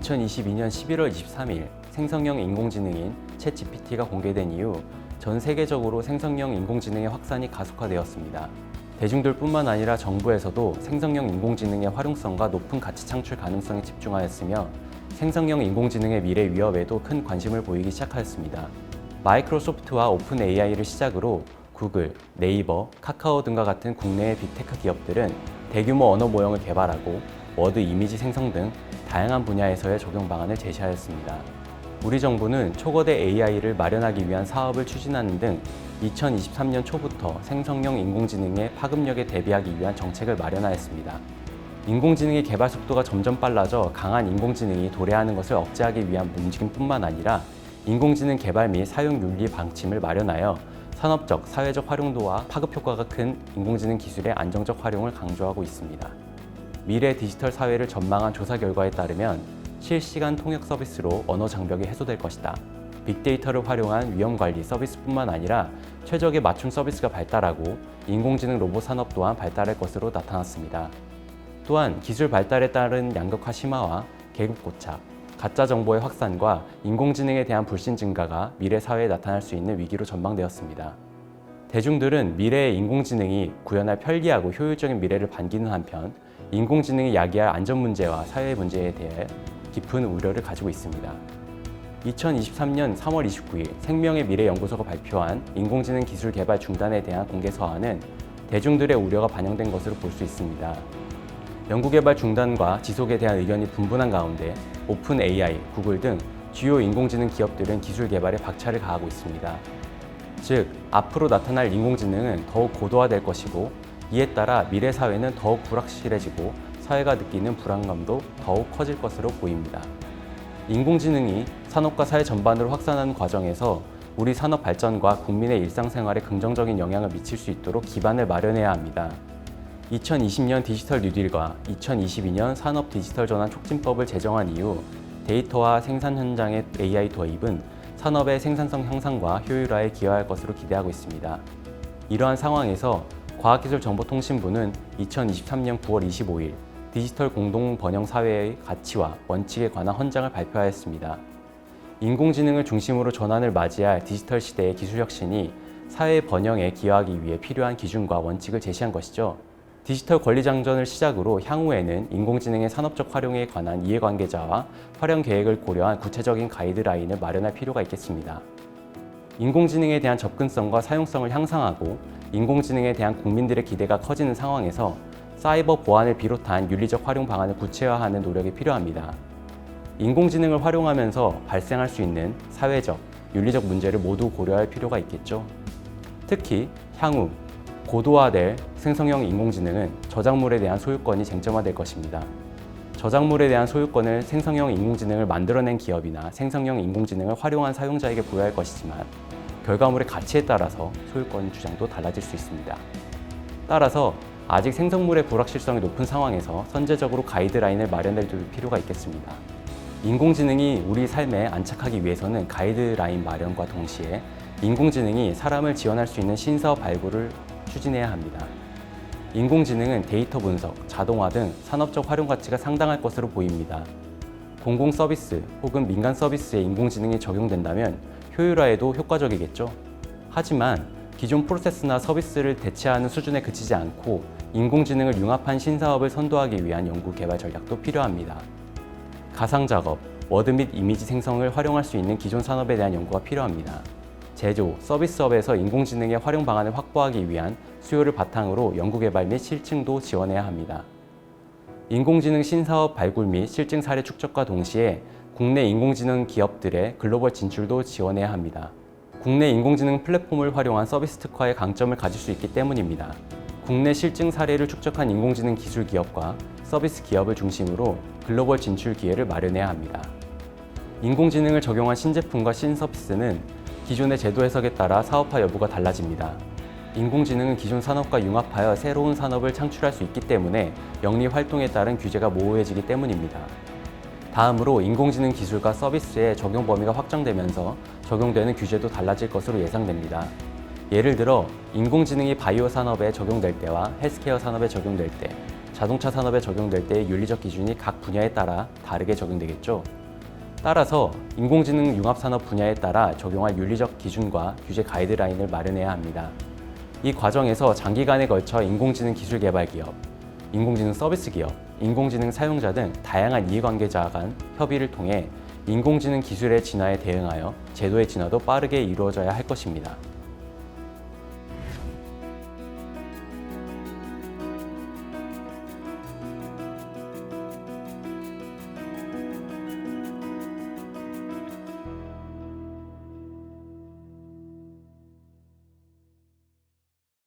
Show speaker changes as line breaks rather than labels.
2022년 11월 23일 생성형 인공지능인 챗GPT가 공개된 이후 전 세계적으로 생성형 인공지능의 확산이 가속화되었습니다. 대중들뿐만 아니라 정부에서도 생성형 인공지능의 활용성과 높은 가치 창출 가능성에 집중하였으며 생성형 인공지능의 미래 위협에도 큰 관심을 보이기 시작하였습니다. 마이크로소프트와 오픈 AI를 시작으로 구글, 네이버, 카카오 등과 같은 국내의 빅테크 기업들은 대규모 언어 모형을 개발하고 워드 이미지 생성 등 다양한 분야에서의 적용 방안을 제시하였습니다. 우리 정부는 초거대 AI를 마련하기 위한 사업을 추진하는 등 2023년 초부터 생성형 인공지능의 파급력에 대비하기 위한 정책을 마련하였습니다. 인공지능의 개발 속도가 점점 빨라져 강한 인공지능이 도래하는 것을 억제하기 위한 움직임뿐만 아니라 인공지능 개발 및 사용 윤리 방침을 마련하여 산업적, 사회적 활용도와 파급 효과가 큰 인공지능 기술의 안정적 활용을 강조하고 있습니다. 미래 디지털 사회를 전망한 조사 결과에 따르면 실시간 통역 서비스로 언어 장벽이 해소될 것이다. 빅데이터를 활용한 위험 관리 서비스뿐만 아니라 최적의 맞춤 서비스가 발달하고 인공지능 로봇 산업 또한 발달할 것으로 나타났습니다. 또한 기술 발달에 따른 양극화 심화와 계급 고착, 가짜 정보의 확산과 인공지능에 대한 불신 증가가 미래 사회에 나타날 수 있는 위기로 전망되었습니다. 대중들은 미래의 인공지능이 구현할 편리하고 효율적인 미래를 반기는 한편 인공지능이 야기할 안전 문제와 사회 문제에 대해 깊은 우려를 가지고 있습니다. 2023년 3월 29일 생명의 미래 연구소가 발표한 인공지능 기술 개발 중단에 대한 공개 서한은 대중들의 우려가 반영된 것으로 볼 수 있습니다. 연구개발 중단과 지속에 대한 의견이 분분한 가운데 오픈 AI, 구글 등 주요 인공지능 기업들은 기술 개발에 박차를 가하고 있습니다. 즉, 앞으로 나타날 인공지능은 더욱 고도화될 것이고 이에 따라 미래 사회는 더욱 불확실해지고 사회가 느끼는 불안감도 더욱 커질 것으로 보입니다. 인공지능이 산업과 사회 전반으로 확산하는 과정에서 우리 산업 발전과 국민의 일상생활에 긍정적인 영향을 미칠 수 있도록 기반을 마련해야 합니다. 2020년 디지털 뉴딜과 2022년 산업 디지털 전환 촉진법을 제정한 이후 데이터와 생산 현장의 AI 도입은 산업의 생산성 향상과 효율화에 기여할 것으로 기대하고 있습니다. 이러한 상황에서 과학기술정보통신부는 2023년 9월 25일 디지털 공동 번영 사회의 가치와 원칙에 관한 헌장을 발표하였습니다. 인공지능을 중심으로 전환을 맞이할 디지털 시대의 기술 혁신이 사회 번영에 기여하기 위해 필요한 기준과 원칙을 제시한 것이죠. 디지털 권리장전을 시작으로 향후에는 인공지능의 산업적 활용에 관한 이해관계자와 활용 계획을 고려한 구체적인 가이드라인을 마련할 필요가 있겠습니다. 인공지능에 대한 접근성과 사용성을 향상하고 인공지능에 대한 국민들의 기대가 커지는 상황에서 사이버 보안을 비롯한 윤리적 활용 방안을 구체화하는 노력이 필요합니다. 인공지능을 활용하면서 발생할 수 있는 사회적, 윤리적 문제를 모두 고려할 필요가 있겠죠. 특히 향후 고도화될 생성형 인공지능은 저작물에 대한 소유권이 쟁점화될 것입니다. 저작물에 대한 소유권을 생성형 인공지능을 만들어낸 기업이나 생성형 인공지능을 활용한 사용자에게 부여할 것이지만 결과물의 가치에 따라서 소유권 주장도 달라질 수 있습니다. 따라서 아직 생성물의 불확실성이 높은 상황에서 선제적으로 가이드라인을 마련해 둘 필요가 있겠습니다. 인공지능이 우리 삶에 안착하기 위해서는 가이드라인 마련과 동시에 인공지능이 사람을 지원할 수 있는 신사업 발굴을 추진해야 합니다. 인공지능은 데이터 분석, 자동화 등 산업적 활용 가치가 상당할 것으로 보입니다. 공공 서비스 혹은 민간 서비스에 인공지능이 적용된다면 효율화에도 효과적이겠죠. 하지만 기존 프로세스나 서비스를 대체하는 수준에 그치지 않고 인공지능을 융합한 신사업을 선도하기 위한 연구 개발 전략도 필요합니다. 가상작업, 워드 및 이미지 생성을 활용할 수 있는 기존 산업에 대한 연구가 필요합니다. 제조, 서비스업에서 인공지능의 활용 방안을 확보하기 위한 수요를 바탕으로 연구개발 및 실증도 지원해야 합니다. 인공지능 신사업 발굴 및 실증 사례 축적과 동시에 국내 인공지능 기업들의 글로벌 진출도 지원해야 합니다. 국내 인공지능 플랫폼을 활용한 서비스 특화의 강점을 가질 수 있기 때문입니다. 국내 실증 사례를 축적한 인공지능 기술 기업과 서비스 기업을 중심으로 글로벌 진출 기회를 마련해야 합니다. 인공지능을 적용한 신제품과 신서비스는 기존의 제도 해석에 따라 사업화 여부가 달라집니다. 인공지능은 기존 산업과 융합하여 새로운 산업을 창출할 수 있기 때문에 영리 활동에 따른 규제가 모호해지기 때문입니다. 다음으로 인공지능 기술과 서비스의 적용 범위가 확장되면서 적용되는 규제도 달라질 것으로 예상됩니다. 예를 들어 인공지능이 바이오 산업에 적용될 때와 헬스케어 산업에 적용될 때 자동차 산업에 적용될 때의 윤리적 기준이 각 분야에 따라 다르게 적용되겠죠. 따라서 인공지능 융합산업 분야에 따라 적용할 윤리적 기준과 규제 가이드라인을 마련해야 합니다. 이 과정에서 장기간에 걸쳐 인공지능 기술 개발 기업, 인공지능 서비스 기업, 인공지능 사용자 등 다양한 이해관계자 간 협의를 통해 인공지능 기술의 진화에 대응하여 제도의 진화도 빠르게 이루어져야 할 것입니다.